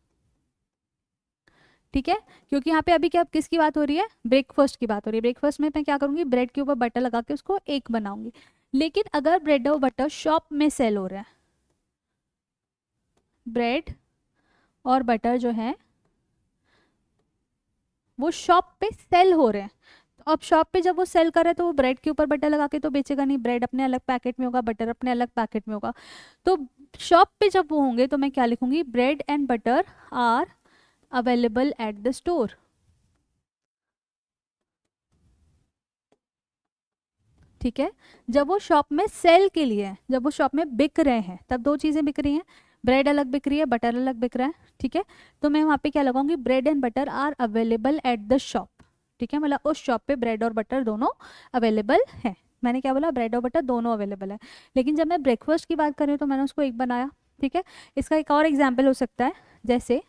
ठीक है। क्योंकि यहाँ पे अभी क्या किसकी बात हो रही है, ब्रेकफास्ट की बात हो रही है। ब्रेकफास्ट में मैं क्या करूँगी, ब्रेड के ऊपर बटर लगा के उसको एक बनाऊंगी। लेकिन अगर ब्रेड और बटर शॉप में सेल हो रहा है, ब्रेड और बटर जो है वो शॉप पे सेल हो रहे हैं, तो अब शॉप पे जब वो सेल कर रहे हैं तो वो ब्रेड के ऊपर बटर लगा के तो बेचेगा नहीं, ब्रेड अपने अलग पैकेट में होगा, बटर अपने अलग पैकेट में होगा। तो शॉप पे जब वो होंगे तो मैं क्या लिखूंगी, bread and butter are available at the store, ठीक है। जब वो शॉप में सेल के लिए है, जब वो शॉप में बिक रहे हैं, तब दो चीज़ें बिक रही हैं, ब्रेड अलग बिक रही है, बटर अलग बिक रहा है, ठीक है। तो मैं वहाँ पे क्या लगाऊंगी, bread and butter are available at the shop, ठीक है। मतलब उस शॉप पे ब्रेड और बटर दोनों अवेलेबल है। मैंने क्या बोला, ब्रेड और बटर दोनों अवेलेबल है। लेकिन जब मैं ब्रेकफास्ट की बात कर रही हूँ तो मैंने उसको एक बनाया, ठीक है। इसका एक और एग्जाम्पल हो सकता है, जैसे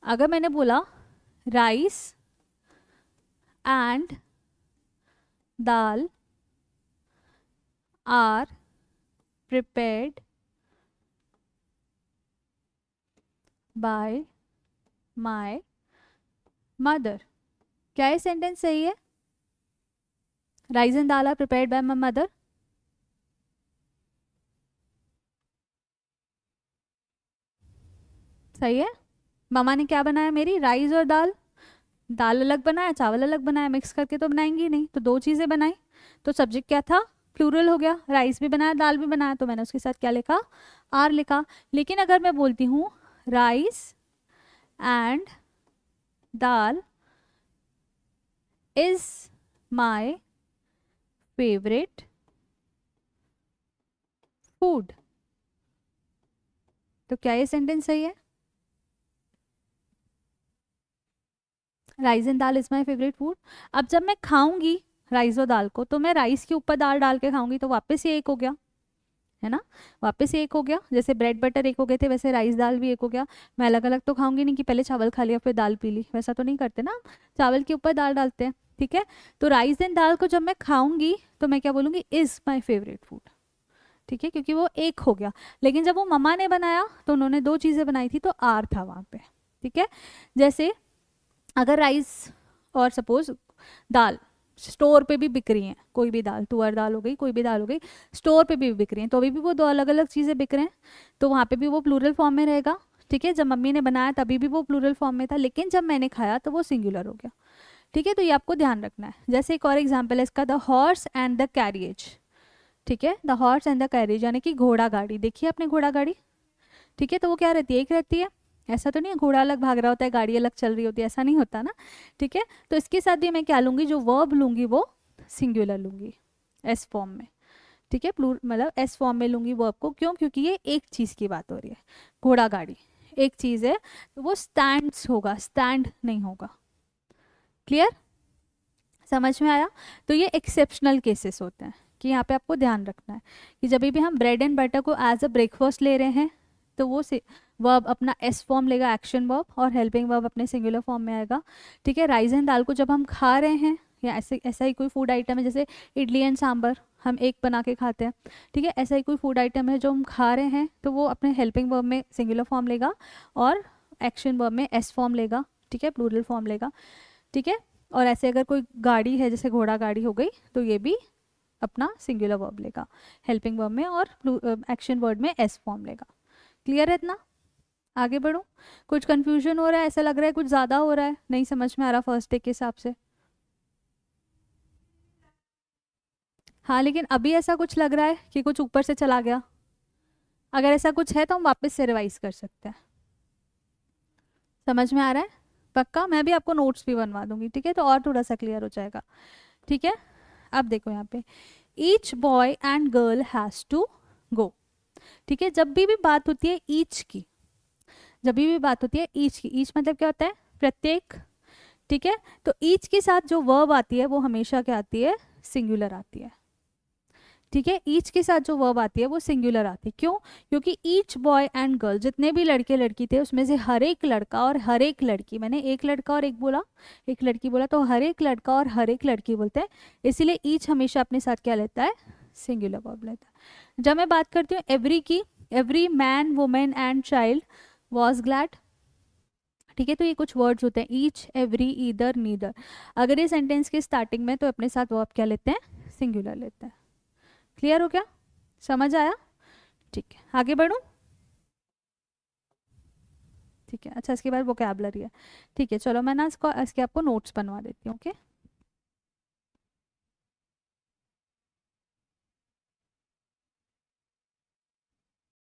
अगर मैंने बोला rice and dal are prepared by my mother, क्या ये सेंटेंस सही है, rice and dal are prepared by my mother? सही है। मामा ने क्या बनाया मेरी, राइस और दाल, दाल अलग बनाया चावल अलग बनाया, मिक्स करके तो बनाएंगी नहीं, तो दो चीज़ें बनाई। तो सब्जेक्ट क्या था, प्लूरल हो गया, राइस भी बनाया दाल भी बनाया, तो मैंने उसके साथ क्या लिखा, आर लिखा। लेकिन अगर मैं बोलती हूँ rice and dal is my favourite food, तो क्या ये सेंटेंस सही है, rice and dal is my favourite food. अब जब मैं खाऊंगी राइस और दाल को तो मैं राइस के ऊपर दाल डाल के खाऊंगी, तो वापस ये एक हो गया, है ना, वापस ये एक हो गया। जैसे ब्रेड बटर एक हो गए थे वैसे राइस दाल भी एक हो गया। मैं अलग अलग तो खाऊंगी नहीं कि पहले चावल खा लिया फिर दाल पी ली, वैसा तो नहीं करते ना, चावल के ऊपर दाल डालते हैं, ठीक है। तो राइस एंड दाल को जब मैं खाऊंगी तो मैं क्या बोलूँगी, इज़ माई फेवरेट फूड, ठीक है, क्योंकि वो एक हो गया। लेकिन जब वो मम्मा ने बनाया तो उन्होंने दो चीज़ें बनाई थी तो आर था वहाँ पे, ठीक है। जैसे अगर राइस और सपोज दाल स्टोर पे भी बिक रही हैं, कोई भी दाल, तुअर दाल हो गई, कोई भी दाल हो गई, स्टोर पे भी बिक रही हैं, तो अभी भी वो दो अलग अलग चीज़ें बिक रहे हैं, तो वहाँ पे भी वो प्लूरल फॉर्म में रहेगा, ठीक है। जब मम्मी ने बनाया तभी भी वो प्लूरल फॉर्म में था, लेकिन जब मैंने खाया तो वो सिंगुलर हो गया, ठीक है। तो ये आपको ध्यान रखना है। जैसे एक और एग्जाम्पल है इसका, the horse and the carriage, ठीक है। The horse and the carriage यानी कि घोड़ा गाड़ी, देखिए आपने घोड़ा गाड़ी, ठीक है। तो वो क्या रहती है, एक रहती है, ऐसा तो नहीं है घोड़ा अलग भाग रहा होता है गाड़ी अलग चल रही होती है, ऐसा नहीं होता ना, ठीक है। तो इसके साथ भी मैं क्या लूँगी, जो वर्ब लूँगी वो सिंगुलर लूँगी, एस फॉर्म में, ठीक है। प्लूर मतलब एस फॉर्म में लूँगी वर्ब को, क्यों, क्योंकि ये एक चीज़ की बात हो रही है, घोड़ा गाड़ी एक चीज़ है, तो वो स्टैंड्स होगा, स्टैंड नहीं होगा। क्लियर, समझ में आया? तो ये एक्सेप्शनल केसेस होते हैं कि यहाँ पे आपको ध्यान रखना है कि जब भी हम ब्रेड एंड बटर को एज अ ब्रेकफास्ट ले रहे हैं तो वो वर्ब अपना एस फॉर्म लेगा एक्शन वर्ब, और हेल्पिंग वर्ब अपने सिंगुलर फॉर्म में आएगा। ठीक है, राइस एंड दाल को जब हम खा रहे हैं या ऐसे ऐसा ही कोई फूड आइटम है, जैसे इडली एंड सांभर हम एक बना के खाते हैं, ठीक है, ऐसा ही कोई फूड आइटम है जो हम खा रहे हैं, तो वो अपने हेल्पिंग वर्ब में सिंगुलर फॉर्म लेगा और एक्शन वर्ब में एस फॉर्म लेगा। ठीक है, प्लूरल फॉर्म लेगा। ठीक है, और ऐसे अगर कोई गाड़ी है, जैसे घोड़ा गाड़ी हो गई, तो ये भी अपना सिंगुलर वर्ब लेगा हेल्पिंग वर्ब में, और एक्शन वर्ड में एस फॉर्म लेगा। क्लियर है इतना? आगे बढ़ो। कुछ कंफ्यूजन हो रहा है? ऐसा लग रहा है कुछ ज़्यादा हो रहा है, नहीं समझ में आ रहा फर्स्ट डे के हिसाब से? हाँ, लेकिन अभी ऐसा कुछ लग रहा है कि कुछ ऊपर से चला गया? अगर ऐसा कुछ है तो हम वापस से रिवाइज कर सकते हैं। समझ में आ रहा है? पक्का? मैं भी आपको नोट्स भी बनवा दूंगी, ठीक है, तो और थोड़ा सा क्लियर हो जाएगा। ठीक है, अब देखो यहाँ पे each boy and girl has to go. ठीक है, जब भी बात होती है ईच की, जब भी बात होती है ईच की, ईच मतलब क्या होता है? प्रत्येक। ठीक है, तो ईच के साथ जो वर्ब आती है वो हमेशा क्या आती है? सिंगुलर आती है। ठीक है, ईच के साथ जो वर्ब आती है वो सिंगुलर आती है। क्यों? क्योंकि ईच बॉय एंड गर्ल, जितने भी लड़के लड़की थे उसमें से हर एक लड़का और हर एक लड़की, मैंने एक लड़का और एक बोला, एक लड़की बोला, तो हर एक लड़का और हर एक लड़की बोलते हैं, इसीलिए ईच हमेशा अपने साथ क्या लेता है? सिंगुलर वर्ब लेता है। जब मैं बात करती हूँ एवरी की, every man women and child was glad. ठीक है, तो ये कुछ वर्ड्स होते हैं ईच, एवरी, ईदर, नीदर। अगर ये सेंटेंस के स्टार्टिंग में, तो अपने साथ वर्ब क्या लेते हैं? सिंगुलर लेते हैं। क्लियर हो क्या? समझ आया? ठीक है, आगे बढ़ूं? ठीक है, अच्छा, इसके बाद वोकैबुलरी है। ठीक है, चलो मैं ना इसको इसके आपको नोट्स बनवा देती हूँ। ओके।